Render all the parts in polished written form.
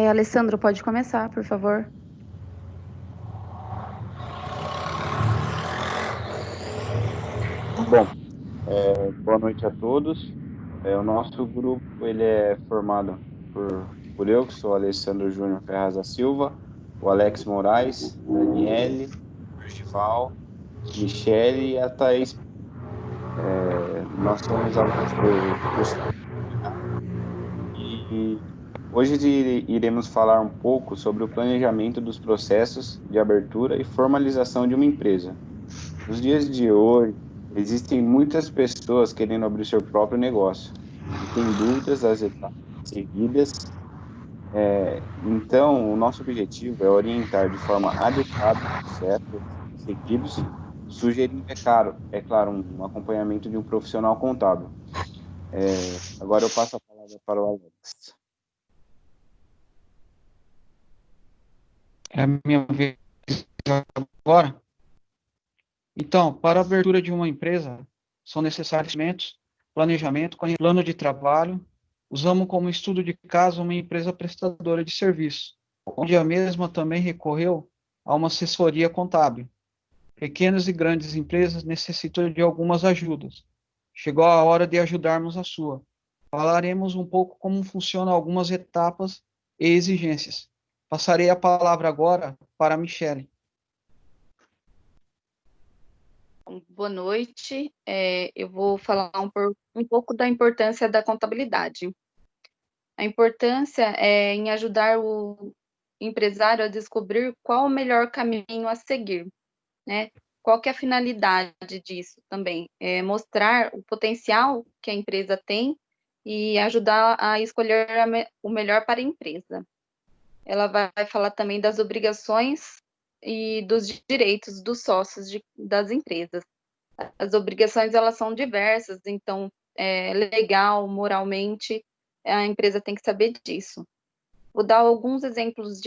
Alessandro, pode começar, por favor. Bom, boa noite a todos. O nosso grupo ele é formado por eu, que sou Alessandro Júnior Ferraz da Silva, o Alex Moraes, Daniele, Percival, Michele e a Thaís. Nós somos alunos do curso e hoje iremos falar um pouco sobre o planejamento dos processos de abertura e formalização de uma empresa. Nos dias de hoje, existem muitas pessoas querendo abrir seu próprio negócio e têm dúvidas das etapas seguidas. Então, o nosso objetivo é orientar de forma adequada os processos seguidos, sugerindo, é claro, um acompanhamento de um profissional contábil. Agora eu passo a palavra para o Alex. É a minha vez agora. Então, para a abertura de uma empresa, são necessários documentos, planejamento, plano de trabalho. Usamos como estudo de caso uma empresa prestadora de serviço, onde a mesma também recorreu a uma assessoria contábil. Pequenas e grandes empresas necessitam de algumas ajudas. Chegou a hora de ajudarmos a sua. Falaremos um pouco como funcionam algumas etapas e exigências. Passarei a palavra agora para a Michele. Boa noite. Eu vou falar um pouco da importância da contabilidade. A importância é em ajudar o empresário a descobrir qual o melhor caminho a seguir, né? Qual que é a finalidade disso também? É mostrar o potencial que a empresa tem e ajudar a escolher o melhor para a empresa. Ela vai falar também das obrigações e dos direitos dos sócios das empresas. As obrigações, elas são diversas, então, legal, moralmente, a empresa tem que saber disso. Vou dar alguns exemplos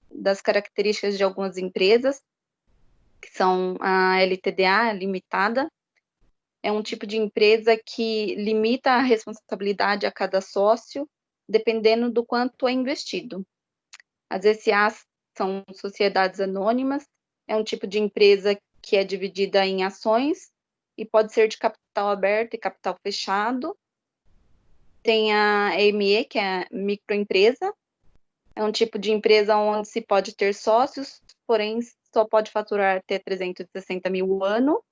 das características de algumas empresas, que são a LTDA, limitada, é um tipo de empresa que limita a responsabilidade a cada sócio, dependendo do quanto é investido. As SAs são sociedades anônimas, é um tipo de empresa que é dividida em ações e pode ser de capital aberto e capital fechado. Tem a EME, que é a microempresa, é um tipo de empresa onde se pode ter sócios, porém só pode faturar até 360 mil ao ano.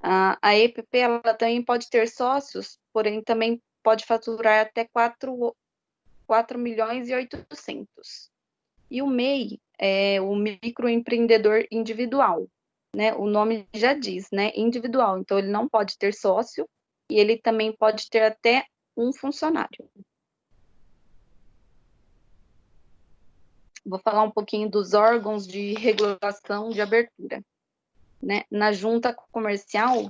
A EPP, ela também pode ter sócios, porém também pode faturar até 4 milhões e 800. E o MEI é o microempreendedor individual, né? O nome já diz, né? Individual. Então, ele não pode ter sócio e ele também pode ter até um funcionário. Vou falar um pouquinho dos órgãos de regulação de abertura, né? Na junta comercial,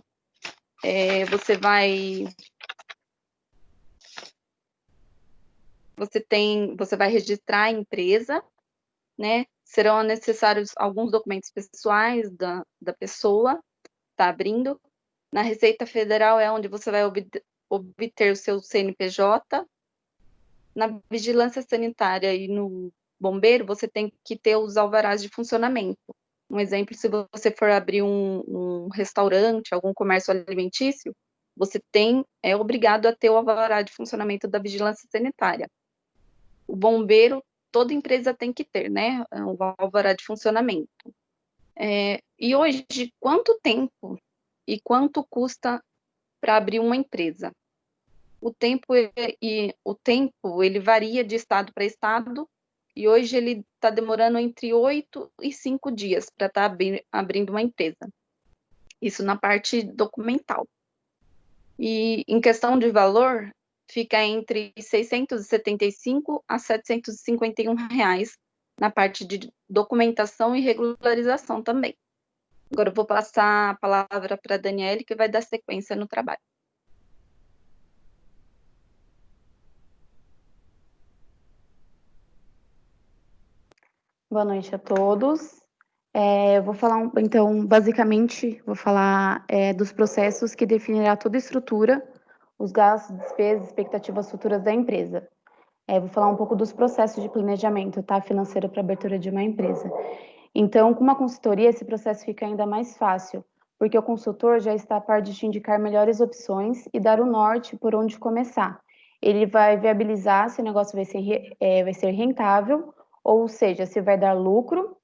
você vai registrar a empresa, né? Serão necessários alguns documentos pessoais da pessoa que está abrindo. Na Receita Federal é onde você vai obter o seu CNPJ. Na Vigilância Sanitária e no Bombeiro, você tem que ter os alvarás de funcionamento. Um exemplo, se você for abrir um restaurante, algum comércio alimentício, você é obrigado a ter o alvará de funcionamento da Vigilância Sanitária. O bombeiro, toda empresa tem que ter, né? O alvará de funcionamento. E hoje, quanto tempo e quanto custa para abrir uma empresa? O tempo ele varia de estado para estado, e hoje ele está demorando entre 8 e 5 dias para estar abrindo uma empresa. Isso na parte documental. E em questão de valor, fica entre R$ 675 a R$ 751 na parte de documentação e regularização também. Agora eu vou passar a palavra para a Daniele, que vai dar sequência no trabalho. Boa noite a todos. Eu vou falar, então, basicamente, vou falar dos processos que definirá toda a estrutura, os gastos, despesas, expectativas futuras da empresa. Vou falar um pouco dos processos de planejamento, tá, financeiro para abertura de uma empresa. Então, com uma consultoria, esse processo fica ainda mais fácil, porque o consultor já está a par de te indicar melhores opções e dar o norte por onde começar. Ele vai viabilizar se o negócio vai ser rentável, ou seja, se vai dar lucro.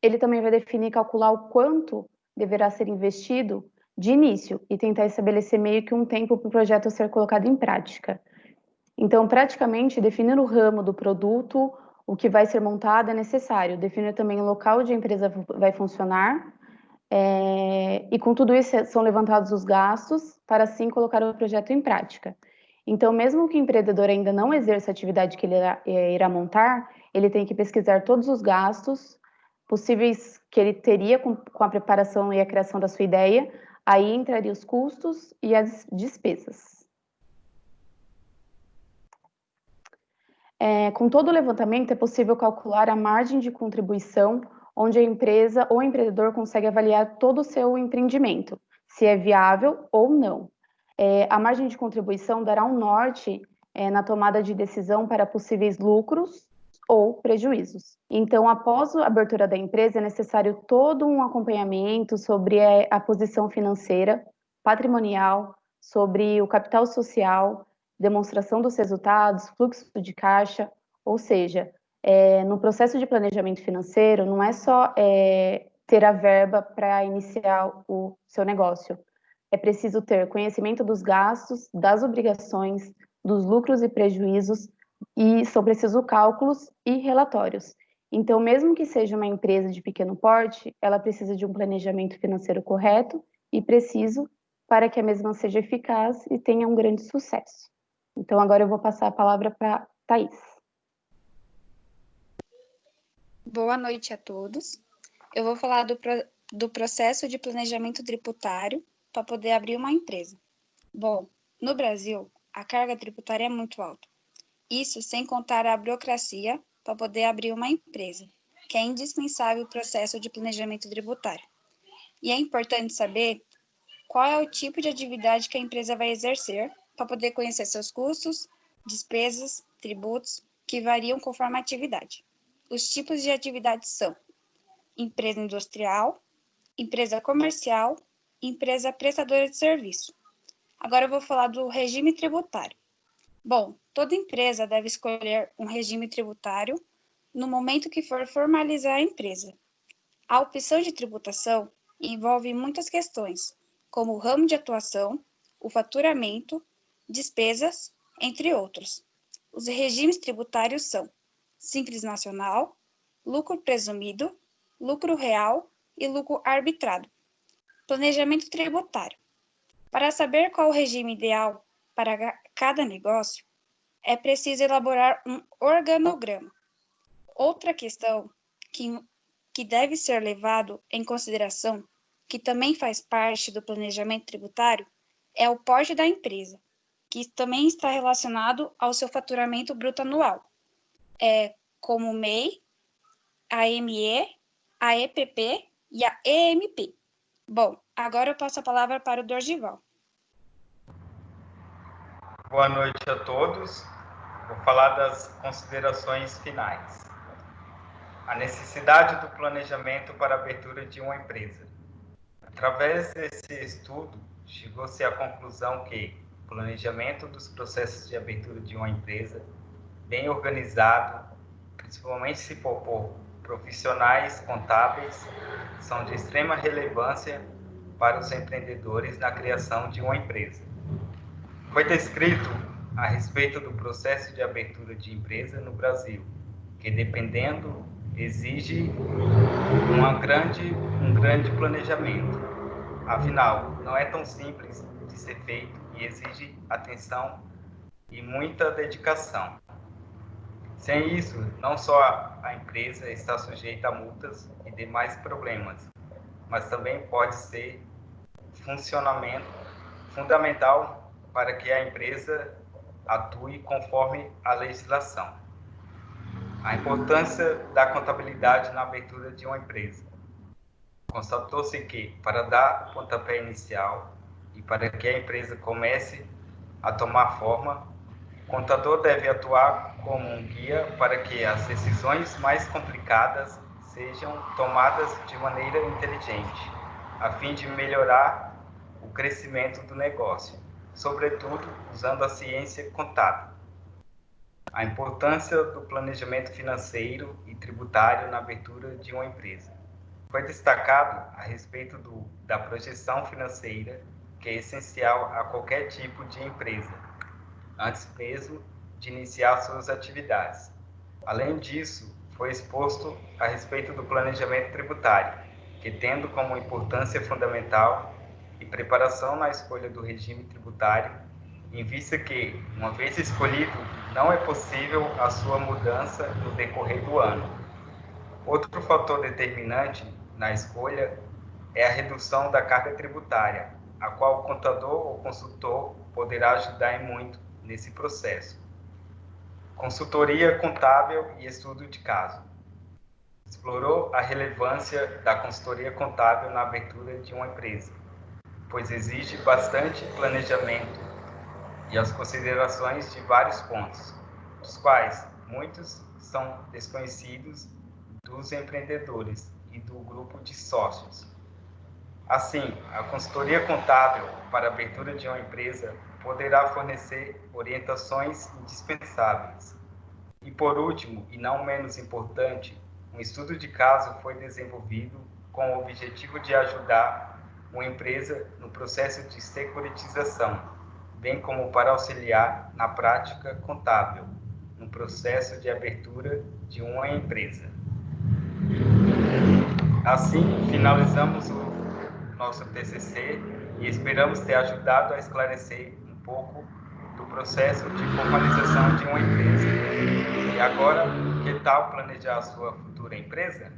Ele também vai definir e calcular o quanto deverá ser investido de início e tentar estabelecer meio que um tempo para o projeto ser colocado em prática. Então, praticamente, definir o ramo do produto, o que vai ser montado é necessário. Definir também o local onde a empresa vai funcionar. E com tudo isso são levantados os gastos para assim colocar o projeto em prática. Então, mesmo que o empreendedor ainda não exerça a atividade que ele irá montar, ele tem que pesquisar todos os gastos possíveis que ele teria com a preparação e a criação da sua ideia. Aí entraria os custos e as despesas. Com todo o levantamento, é possível calcular a margem de contribuição, onde a empresa ou empreendedor consegue avaliar todo o seu empreendimento, se é viável ou não. A margem de contribuição dará um norte na tomada de decisão para possíveis lucros ou prejuízos. Então, após a abertura da empresa, é necessário todo um acompanhamento sobre a posição financeira, patrimonial, sobre o capital social, demonstração dos resultados, fluxo de caixa, ou seja, no processo de planejamento financeiro, não é só ter a verba para iniciar o seu negócio. É preciso ter conhecimento dos gastos, das obrigações, dos lucros e prejuízos, e são precisos cálculos e relatórios. Então, mesmo que seja uma empresa de pequeno porte, ela precisa de um planejamento financeiro correto e preciso para que a mesma seja eficaz e tenha um grande sucesso. Então, agora eu vou passar a palavra para a Thaís. Boa noite a todos. Eu vou falar do processo de planejamento tributário para poder abrir uma empresa. Bom, no Brasil, a carga tributária é muito alta. Isso sem contar a burocracia para poder abrir uma empresa, que é indispensável o processo de planejamento tributário. E é importante saber qual é o tipo de atividade que a empresa vai exercer para poder conhecer seus custos, despesas, tributos, que variam conforme a atividade. Os tipos de atividades são empresa industrial, empresa comercial, empresa prestadora de serviço. Agora eu vou falar do regime tributário. Bom, toda empresa deve escolher um regime tributário no momento que for formalizar a empresa. A opção de tributação envolve muitas questões, como o ramo de atuação, o faturamento, despesas, entre outros. Os regimes tributários são Simples Nacional, lucro presumido, lucro real e lucro arbitrado. Planejamento tributário. Para saber qual o regime ideal para cada negócio, é preciso elaborar um organograma. Outra questão que deve ser levado em consideração, que também faz parte do planejamento tributário, é o porte da empresa, que também está relacionado ao seu faturamento bruto anual, como o MEI, a ME, a EPP e a EMP. Bom, agora eu passo a palavra para o Dorgival. Boa noite a todos. Vou falar das considerações finais. A necessidade do planejamento para a abertura de uma empresa. Através desse estudo, chegou-se à conclusão que o planejamento dos processos de abertura de uma empresa, bem organizado, principalmente se for por profissionais contábeis, são de extrema relevância para os empreendedores na criação de uma empresa. Foi descrito a respeito do processo de abertura de empresa no Brasil, que dependendo exige um grande planejamento. Afinal, não é tão simples de ser feito e exige atenção e muita dedicação. Sem isso, não só a empresa está sujeita a multas e demais problemas, mas também pode ser fundamental para que a empresa atue conforme a legislação. A importância da contabilidade na abertura de uma empresa. Constatou-se que, para dar o pontapé inicial e para que a empresa comece a tomar forma, O contador deve atuar como um guia para que as decisões mais complicadas sejam tomadas de maneira inteligente, a fim de melhorar o crescimento do negócio, sobretudo usando a ciência contábil. A importância do planejamento financeiro e tributário na abertura de uma empresa. Foi destacado a respeito da projeção financeira, que é essencial a qualquer tipo de empresa, antes mesmo de iniciar suas atividades. Além disso, foi exposto a respeito do planejamento tributário, que tendo como importância fundamental e preparação na escolha do regime tributário, em vista que, uma vez escolhido, não é possível a sua mudança no decorrer do ano. Outro fator determinante na escolha é a redução da carga tributária, a qual o contador ou consultor poderá ajudar em muito nesse processo. Consultoria contábil e estudo de caso. Explorou a relevância da consultoria contábil na abertura de uma empresa, pois exige bastante planejamento e as considerações de vários pontos, dos quais muitos são desconhecidos dos empreendedores e do grupo de sócios. Assim, a consultoria contábil para a abertura de uma empresa poderá fornecer orientações indispensáveis. E por último, e não menos importante, um estudo de caso foi desenvolvido com o objetivo de ajudar uma empresa no processo de securitização, bem como para auxiliar na prática contábil, no processo de abertura de uma empresa. Assim, finalizamos o nosso TCC e esperamos ter ajudado a esclarecer um pouco do processo de formalização de uma empresa. E agora, que tal planejar a sua futura empresa?